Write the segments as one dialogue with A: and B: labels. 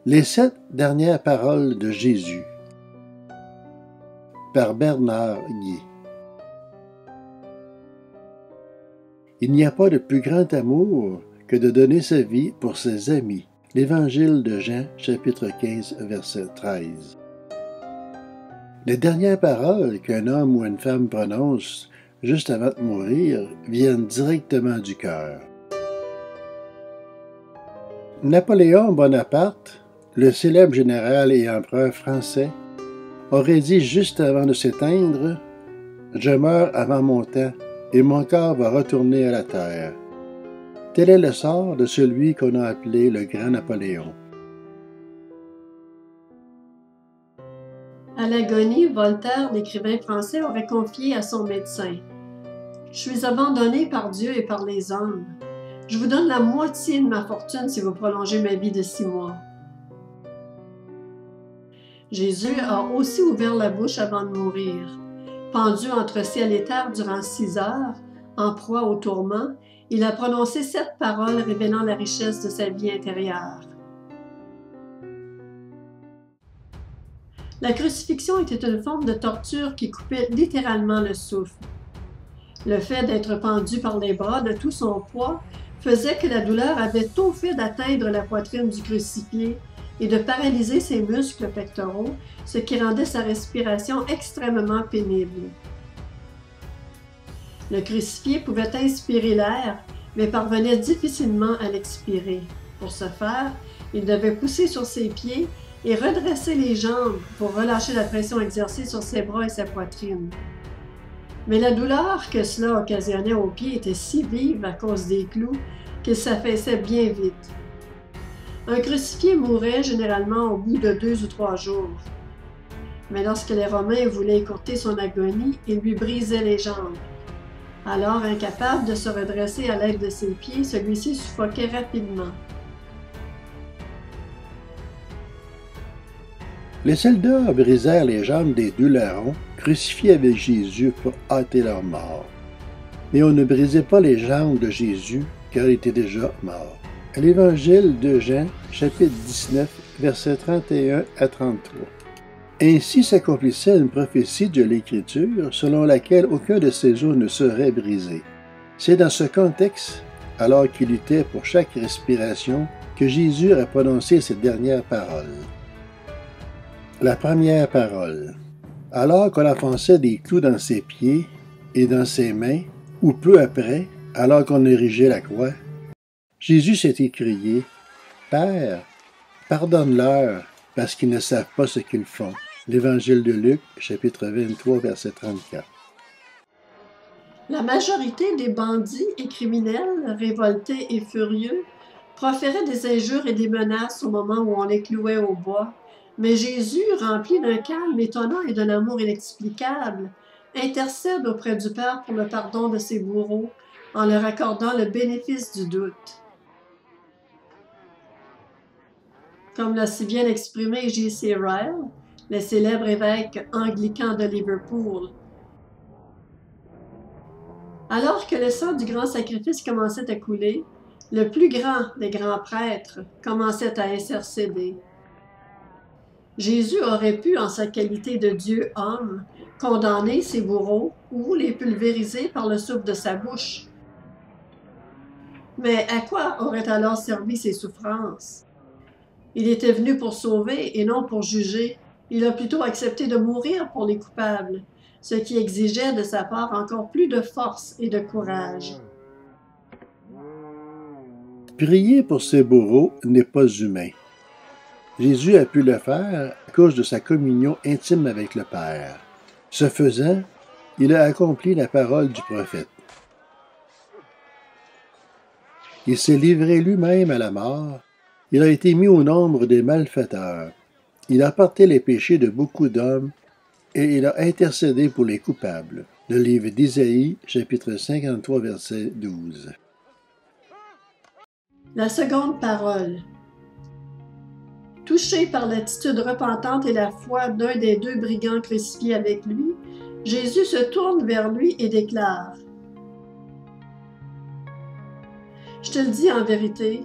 A: Les 7 dernières paroles de Jésus par Bernard Guy. Il n'y a pas de plus grand amour que de donner sa vie pour ses amis. L'Évangile de Jean, chapitre 15, verset 13. Les dernières paroles qu'un homme ou une femme prononce juste avant de mourir viennent directement du cœur. Napoléon Bonaparte, le célèbre général et empereur français, aurait dit juste avant de s'éteindre « Je meurs avant mon temps et mon corps va retourner à la terre ». Tel est le sort de celui qu'on a appelé le grand Napoléon.
B: À l'agonie, Voltaire, l'écrivain français, aurait confié à son médecin « Je suis abandonné par Dieu et par les hommes. Je vous donne la moitié de ma fortune si vous prolongez ma vie de 6 mois. » Jésus a aussi ouvert la bouche avant de mourir. Pendu entre ciel et terre durant 6 heures, en proie au tourment, il a prononcé 7 paroles révélant la richesse de sa vie intérieure. La crucifixion était une forme de torture qui coupait littéralement le souffle. Le fait d'être pendu par les bras de tout son poids faisait que la douleur avait tôt fait d'atteindre la poitrine du crucifié et de paralyser ses muscles pectoraux, ce qui rendait sa respiration extrêmement pénible. Le crucifié pouvait inspirer l'air, mais parvenait difficilement à l'expirer. Pour ce faire, il devait pousser sur ses pieds et redresser les jambes pour relâcher la pression exercée sur ses bras et sa poitrine. Mais la douleur que cela occasionnait aux pieds était si vive à cause des clous qu'il s'affaissait bien vite. Un crucifié mourait généralement au bout de 2 ou 3 jours. Mais lorsque les Romains voulaient écourter son agonie, ils lui brisaient les jambes. Alors, incapable de se redresser à l'aide de ses pieds, celui-ci suffoquait rapidement.
A: Les soldats brisèrent les jambes des 2 larrons crucifiés avec Jésus pour hâter leur mort. Mais on ne brisait pas les jambes de Jésus car il était déjà mort. À l'Évangile de Jean, chapitre 19, versets 31 à 33. Ainsi s'accomplissait une prophétie de l'Écriture selon laquelle aucun de ses os ne serait brisé. C'est dans ce contexte, alors qu'il luttait pour chaque respiration, que Jésus a prononcé ces dernières paroles. La première parole. Alors qu'on enfonçait des clous dans ses pieds et dans ses mains, ou peu après, alors qu'on érigeait la croix, Jésus s'est écrié « Père, pardonne-leur, parce qu'ils ne savent pas ce qu'ils font. » L'Évangile de Luc, chapitre 23, verset 34.
B: La majorité des bandits et criminels, révoltés et furieux, proféraient des injures et des menaces au moment où on les clouait au bois. Mais Jésus, rempli d'un calme étonnant et d'un amour inexplicable, intercède auprès du Père pour le pardon de ses bourreaux en leur accordant le bénéfice du doute. Comme l'a si bien exprimé J.C. Ryle, le célèbre évêque anglican de Liverpool. Alors que le sang du grand sacrifice commençait à couler, le plus grand des grands prêtres commençait à intercéder. Jésus aurait pu, en sa qualité de Dieu homme, condamner ses bourreaux ou les pulvériser par le souffle de sa bouche. Mais à quoi auraient alors servi ses souffrances? Il était venu pour sauver et non pour juger. Il a plutôt accepté de mourir pour les coupables, ce qui exigeait de sa part encore plus de force et de courage.
A: Prier pour ses bourreaux n'est pas humain. Jésus a pu le faire à cause de sa communion intime avec le Père. Ce faisant, il a accompli la parole du prophète. Il s'est livré lui-même à la mort. Il a été mis au nombre des malfaiteurs. Il a porté les péchés de beaucoup d'hommes et il a intercédé pour les coupables. Le livre d'Isaïe, chapitre 53, verset 12.
B: La seconde parole. Touché par l'attitude repentante et la foi d'un des 2 brigands crucifiés avec lui, Jésus se tourne vers lui et déclare « Je te le dis en vérité,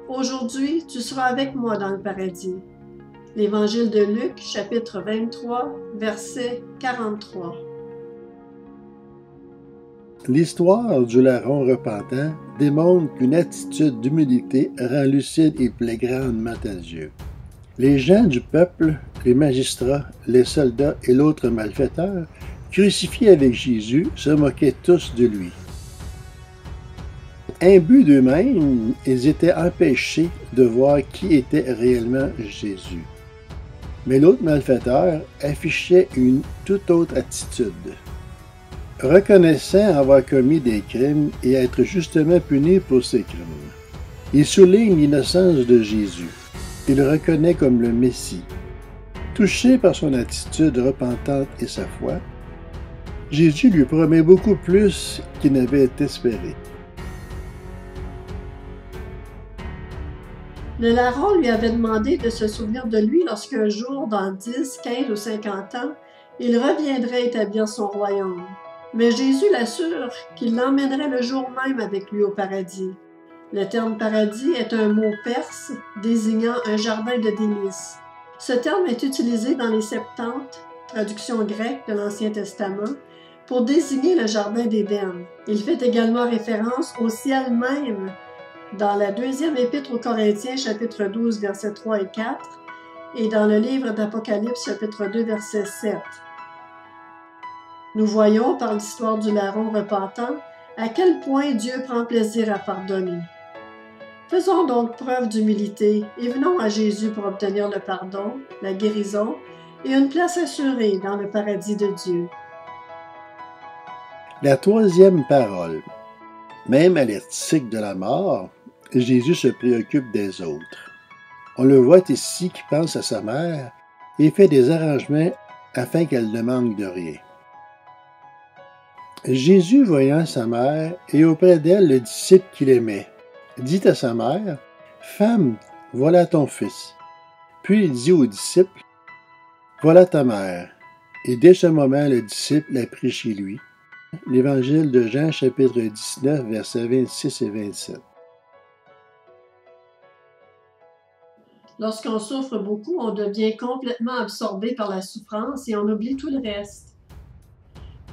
B: Aujourd'hui, tu seras avec moi dans le paradis. L'Évangile de Luc, chapitre 23, verset 43.
A: L'histoire du larron repentant démontre qu'une attitude d'humilité rend lucide et plaît grandement à Dieu. Les gens du peuple, les magistrats, les soldats et l'autre malfaiteur, crucifiés avec Jésus, se moquaient tous de lui. Imbus d'eux-mêmes, ils étaient empêchés de voir qui était réellement Jésus. Mais l'autre malfaiteur affichait une toute autre attitude. Reconnaissant avoir commis des crimes et être justement puni pour ces crimes, il souligne l'innocence de Jésus. Il le reconnaît comme le Messie. Touché par son attitude repentante et sa foi, Jésus lui promet beaucoup plus qu'il n'avait espéré.
B: Le larron lui avait demandé de se souvenir de lui lorsqu'un jour, dans 10, 15 ou 50 ans, il reviendrait établir son royaume. Mais Jésus l'assure qu'il l'emmènerait le jour même avec lui au paradis. Le terme paradis est un mot perse désignant un jardin de délices. Ce terme est utilisé dans les Septante, traduction grecque de l'Ancien Testament, pour désigner le jardin d'Éden. Il fait également référence au ciel même dans la deuxième épître aux Corinthiens, chapitre 12, versets 3 et 4, et dans le livre d'Apocalypse, chapitre 2, verset 7. Nous voyons par l'histoire du larron repentant à quel point Dieu prend plaisir à pardonner. Faisons donc preuve d'humilité et venons à Jésus pour obtenir le pardon, la guérison et une place assurée dans le paradis de Dieu.
A: La troisième parole. Même à l'éthique de la mort, Jésus se préoccupe des autres. On le voit ici qui pense à sa mère et fait des arrangements afin qu'elle ne manque de rien. Jésus, voyant sa mère et auprès d'elle le disciple qu'il aimait, dit à sa mère, « Femme, voilà ton fils. » Puis il dit au disciple, « Voilà ta mère. » Et dès ce moment, le disciple l'a pris chez lui. L'Évangile de Jean, chapitre 19, versets 26 et 27.
B: Lorsqu'on souffre beaucoup, on devient complètement absorbé par la souffrance et on oublie tout le reste.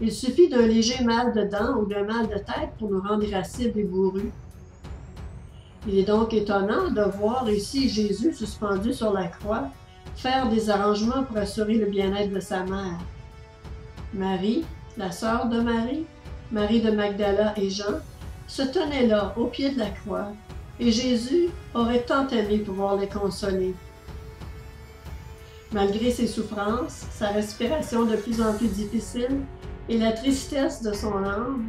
B: Il suffit d'un léger mal de dents ou d'un mal de tête pour nous rendre irascibles et bourrus. Il est donc étonnant de voir ici Jésus suspendu sur la croix faire des arrangements pour assurer le bien-être de sa mère. Marie, la sœur de Marie, Marie de Magdala et Jean, se tenaient là, au pied de la croix, et Jésus aurait tant aimé pouvoir les consoler. Malgré ses souffrances, sa respiration de plus en plus difficile et la tristesse de son âme,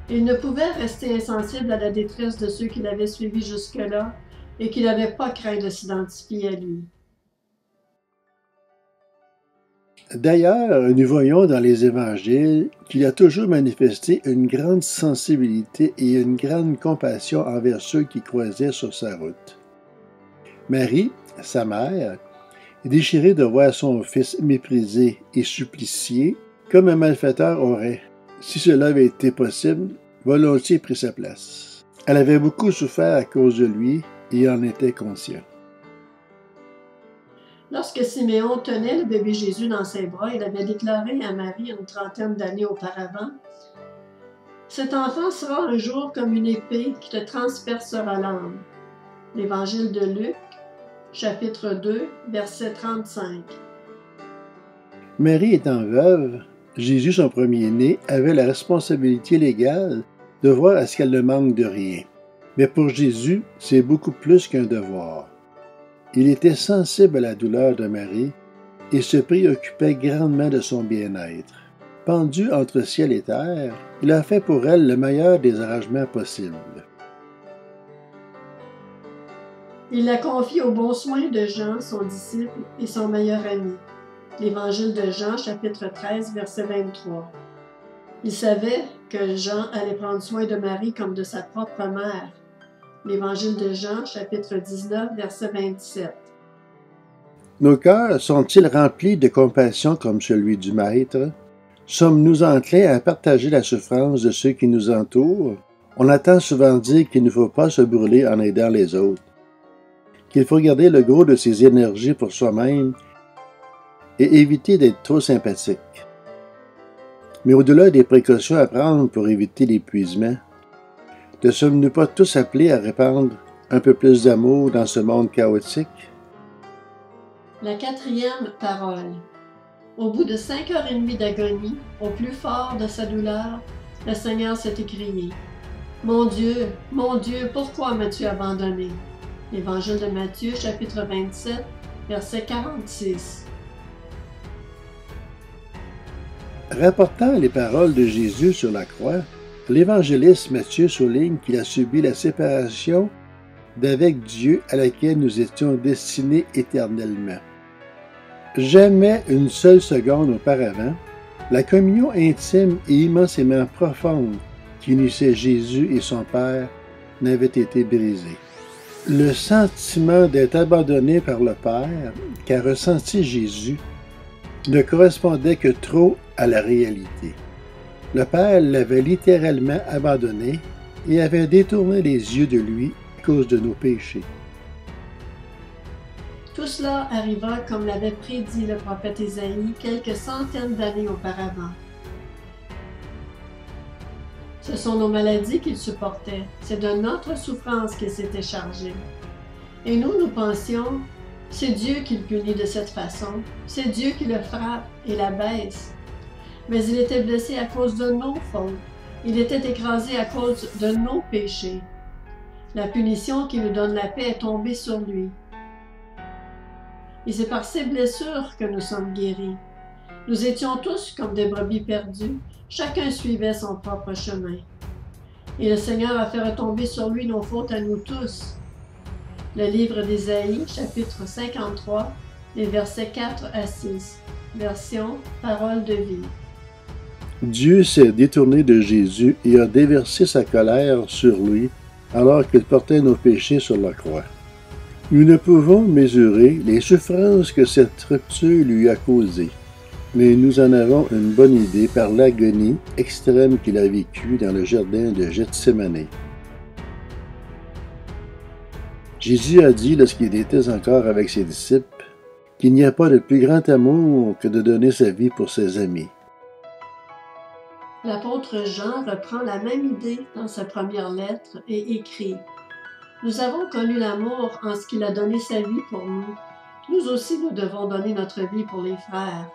B: il ne pouvait rester insensible à la détresse de ceux qui l'avaient suivi jusque-là et qui n'avaient pas craint de s'identifier à lui.
A: D'ailleurs, nous voyons dans les évangiles qu'il a toujours manifesté une grande sensibilité et une grande compassion envers ceux qui croisaient sur sa route. Marie, sa mère, déchirée de voir son fils méprisé et supplicié, comme un malfaiteur aurait, si cela avait été possible, volontiers pris sa place. Elle avait beaucoup souffert à cause de lui et en était conscient.
B: Lorsque Siméon tenait le bébé Jésus dans ses bras, il avait déclaré à Marie une trentaine d'années auparavant, « Cet enfant sera un jour comme une épée qui te transpercera l'âme. » L'Évangile de Luc, chapitre 2, verset 35.
A: Marie étant veuve, Jésus, son premier-né, avait la responsabilité légale de voir à ce qu'elle ne manque de rien. Mais pour Jésus, c'est beaucoup plus qu'un devoir. Il était sensible à la douleur de Marie et se préoccupait grandement de son bien-être. Pendu entre ciel et terre, il a fait pour elle le meilleur des arrangements possibles.
B: Il la confie aux bons soins de Jean, son disciple et son meilleur ami. L'Évangile de Jean, chapitre 13, verset 23. Il savait que Jean allait prendre soin de Marie comme de sa propre mère. L'Évangile de Jean, chapitre 19, verset 27.
A: Nos cœurs sont-ils remplis de compassion comme celui du Maître? Sommes-nous enclins à partager la souffrance de ceux qui nous entourent? On entend souvent dire qu'il ne faut pas se brûler en aidant les autres. qu'il faut garder le gros de ses énergies pour soi-même et éviter d'être trop sympathique. Mais au-delà des précautions à prendre pour éviter l'épuisement, ne sommes-nous pas tous appelés à répandre un peu plus d'amour dans ce monde chaotique?
B: La quatrième parole. Au bout de 5h30 d'agonie, au plus fort de sa douleur, le Seigneur s'est écrié: « Mon Dieu, pourquoi m'as-tu abandonné? » Évangile de Matthieu, chapitre 27, verset 46.
A: Rapportant les paroles de Jésus sur la croix, l'évangéliste Matthieu souligne qu'il a subi la séparation d'avec Dieu à laquelle nous étions destinés éternellement. Jamais une seule seconde auparavant, la communion intime et immensément profonde qui unissait Jésus et son Père n'avait été brisée. Le sentiment d'être abandonné par le Père qu'a ressenti Jésus ne correspondait que trop à la réalité. Le Père l'avait littéralement abandonné et avait détourné les yeux de lui à cause de nos péchés.
B: Tout cela arriva comme l'avait prédit le prophète Isaïe quelques centaines d'années auparavant. Ce sont nos maladies qu'il supportait, c'est de notre souffrance qu'il s'était chargé. Et nous pensions, c'est Dieu qui le punit de cette façon, c'est Dieu qui le frappe et l'abaisse. Mais il était blessé à cause de nos fautes, il était écrasé à cause de nos péchés. La punition qui nous donne la paix est tombée sur lui. Et c'est par ces blessures que nous sommes guéris. Nous étions tous comme des brebis perdues, chacun suivait son propre chemin. Et le Seigneur a fait retomber sur lui nos fautes à nous tous. Le livre d'Ésaïe, chapitre 53, les versets 4 à 6. Version Parole de vie.
A: Dieu s'est détourné de Jésus et a déversé sa colère sur lui alors qu'il portait nos péchés sur la croix. Nous ne pouvons mesurer les souffrances que cette rupture lui a causées, mais nous en avons une bonne idée par l'agonie extrême qu'il a vécue dans le jardin de Gethsémani. Jésus a dit lorsqu'il était encore avec ses disciples qu'il n'y a pas de plus grand amour que de donner sa vie pour ses amis.
B: L'apôtre Jean reprend la même idée dans sa première lettre et écrit: « Nous avons connu l'amour en ce qu'il a donné sa vie pour nous. Nous aussi, nous devons donner notre vie pour les frères. »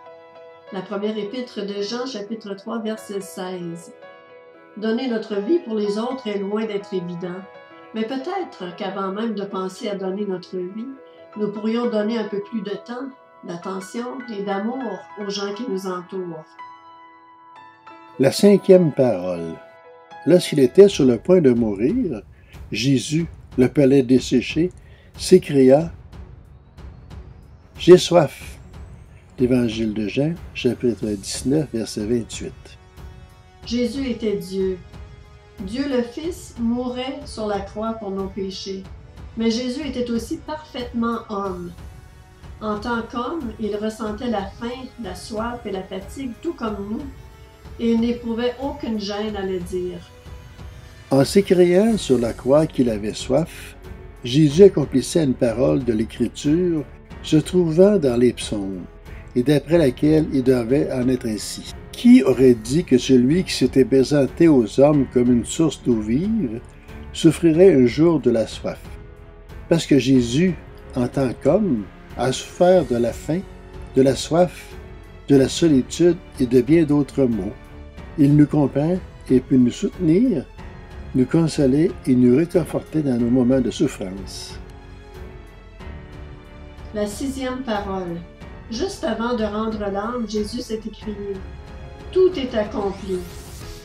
B: La première épître de Jean, chapitre 3, verset 16. Donner notre vie pour les autres est loin d'être évident, mais peut-être qu'avant même de penser à donner notre vie, nous pourrions donner un peu plus de temps, d'attention et d'amour aux gens qui nous entourent.
A: La cinquième parole. Lorsqu'il était sur le point de mourir, Jésus, le palais desséché, s'écria: « J'ai soif. » Évangile de Jean, chapitre 19, verset 28.
B: Jésus était Dieu. Dieu le Fils mourait sur la croix pour nos péchés, mais Jésus était aussi parfaitement homme. En tant qu'homme, il ressentait la faim, la soif et la fatigue, tout comme nous, et il n'éprouvait aucune gêne à le dire.
A: En s'écriant sur la croix qu'il avait soif, Jésus accomplissait une parole de l'Écriture se trouvant dans les psaumes, et d'après laquelle il devait en être ainsi. Qui aurait dit que celui qui s'était présenté aux hommes comme une source d'eau vive souffrirait un jour de la soif? Parce que Jésus, en tant qu'homme, a souffert de la faim, de la soif, de la solitude et de bien d'autres maux. Il nous comprend et peut nous soutenir, nous consoler et nous réconforter dans nos moments de souffrance.
B: La sixième parole. Juste avant de rendre l'âme, Jésus s'est écrié: « Tout est accompli. »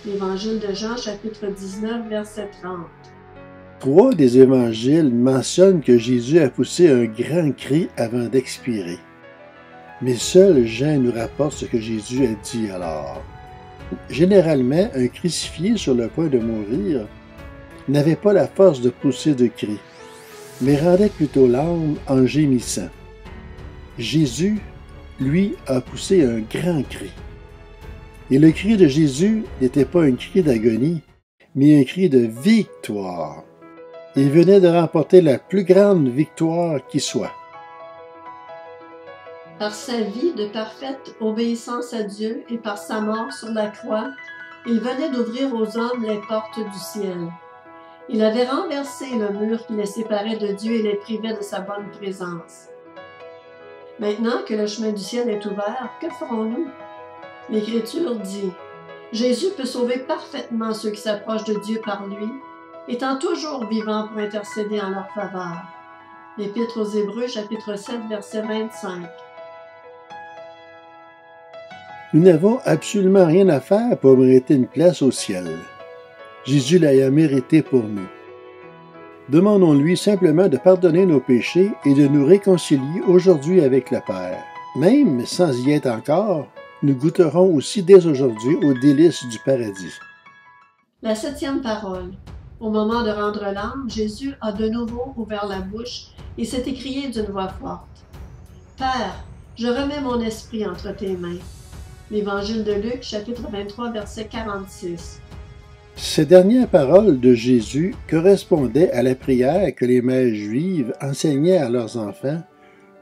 B: Évangile de Jean, chapitre 19, verset 30.
A: 3 des évangiles mentionnent que Jésus a poussé un grand cri avant d'expirer. Mais seul Jean nous rapporte ce que Jésus a dit alors. Généralement, un crucifié sur le point de mourir n'avait pas la force de pousser de cris, mais rendait plutôt l'âme en gémissant. Jésus, lui, a poussé un grand cri. Et le cri de Jésus n'était pas un cri d'agonie, mais un cri de victoire. Il venait de remporter la plus grande victoire qui soit.
B: Par sa vie de parfaite obéissance à Dieu et par sa mort sur la croix, il venait d'ouvrir aux hommes les portes du ciel. Il avait renversé le mur qui les séparait de Dieu et les privait de sa bonne présence. Maintenant que le chemin du ciel est ouvert, que ferons-nous? L'Écriture dit: Jésus peut sauver parfaitement ceux qui s'approchent de Dieu par lui, étant toujours vivant pour intercéder en leur faveur. L'Épître aux Hébreux, chapitre 7, verset 25.
A: Nous n'avons absolument rien à faire pour mériter une place au ciel. Jésus l'a mérité pour nous. Demandons-lui simplement de pardonner nos péchés et de nous réconcilier aujourd'hui avec le Père. Même sans y être encore, nous goûterons aussi dès aujourd'hui aux délices du paradis.
B: La 7e parole. Au moment de rendre l'âme, Jésus a de nouveau ouvert la bouche et s'est écrié d'une voix forte: Père, je remets mon esprit entre tes mains. L'Évangile de Luc, chapitre 23, verset 46.
A: Ces dernières paroles de Jésus correspondaient à la prière que les mères juives enseignaient à leurs enfants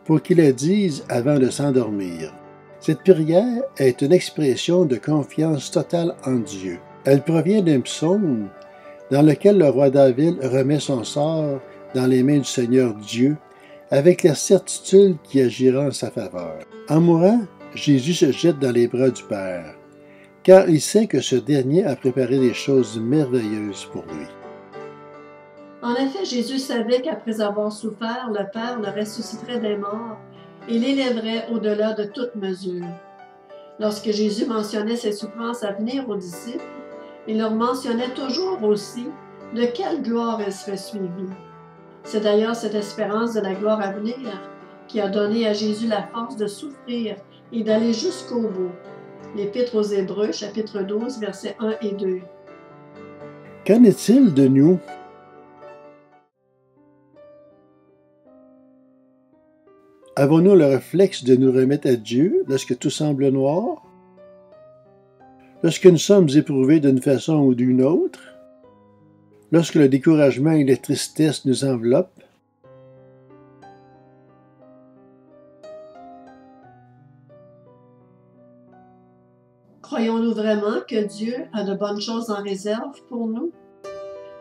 A: pour qu'ils la disent avant de s'endormir. Cette prière est une expression de confiance totale en Dieu. Elle provient d'un psaume dans lequel le roi David remet son sort dans les mains du Seigneur Dieu avec la certitude qu'il agira en sa faveur. En mourant, Jésus se jette dans les bras du Père, car il sait que ce dernier a préparé des choses merveilleuses pour lui.
B: En effet, Jésus savait qu'après avoir souffert, le Père le ressusciterait des morts et l'élèverait au-delà de toute mesure. Lorsque Jésus mentionnait ses souffrances à venir aux disciples, il leur mentionnait toujours aussi de quelle gloire elles seraient suivies. C'est d'ailleurs cette espérance de la gloire à venir qui a donné à Jésus la force de souffrir et d'aller jusqu'au bout. L'Épître aux Hébreux, chapitre 12, versets 1 et 2.
A: Qu'en est-il de nous? Avons-nous le réflexe de nous remettre à Dieu lorsque tout semble noir? Lorsque nous sommes éprouvés d'une façon ou d'une autre? Lorsque le découragement et la tristesse nous enveloppent?
B: Croyons-nous vraiment que Dieu a de bonnes choses en réserve pour nous?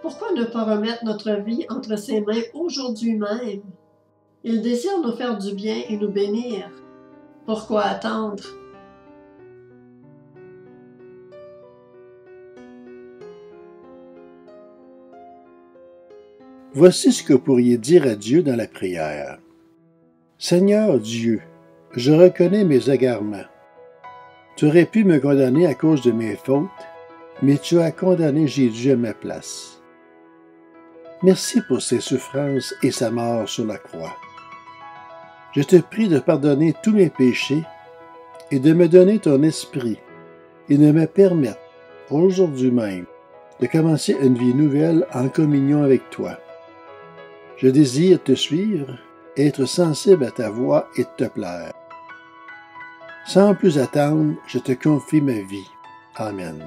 B: Pourquoi ne pas remettre notre vie entre ses mains aujourd'hui même? Il désire nous faire du bien et nous bénir. Pourquoi attendre?
A: Voici ce que vous pourriez dire à Dieu dans la prière. Seigneur Dieu, je reconnais mes égarements. Tu aurais pu me condamner à cause de mes fautes, mais tu as condamné Jésus à ma place. Merci pour ses souffrances et sa mort sur la croix. Je te prie de pardonner tous mes péchés et de me donner ton esprit et de me permettre, aujourd'hui même, de commencer une vie nouvelle en communion avec toi. Je désire te suivre, être sensible à ta voix et te plaire. Sans plus attendre, je te confie ma vie. Amen.